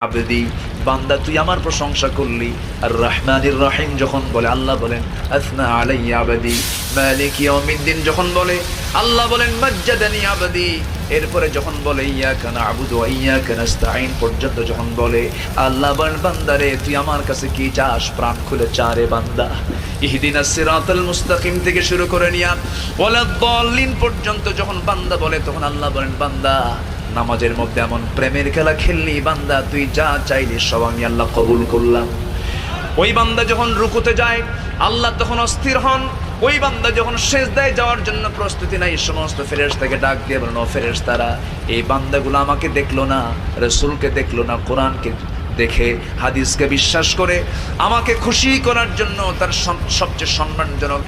আবেদি বান্দা তুই আমার প্রশংসা করলি। আর রহমানির রহিম যখন বলে আল্লাহ বলেন আসনা আলাইয়া আবেদি। মালিক ইয়াউমিদ্দিন যখন বলে আল্লাহ বলেন মাজ্জাদানি আবেদি। এরপরে যখন বলে ইয়াকা না'বুদু ওয়া ইয়াকা নাস্তাঈন পর্যন্ত যখন বলে আল্লাহ বলেন বান্দারে তুই আমার কাছে কি চাস, প্রাণ খুলে চা রে বান্দা। ইহদিনাস সিরাতাল মুস্তাকিম থেকে শুরু করে নিয়া ওয়ালাদ-দাল্লিন পর্যন্ত যখন বান্দা বলে তখন আল্লাহ বলেন বান্দা নামাজের মধ্যে এমন প্রেমের খেলা খেললি বান্দা তুই যা চাইলি সব আমি আল্লাহ কবুল করলাম। ওই বান্দা যখন রুকুতে যায় আল্লাহ তখন অস্থির হন। ওই বান্দা যখন সিজদায় যাওয়ার জন্য প্রস্তুতি নাই সমস্ত ফেরেশতাকে ডাক দিয়ে বলেন ও ফেরেশতারা এই বান্দাগুলো আমাকে দেখলো না, রাসূলকে দেখলো না, কোরআনকে দেখে হাদিসকে বিশ্বাস করে আমাকে খুশি করার জন্য তার সবচেয়ে সম্মানজনক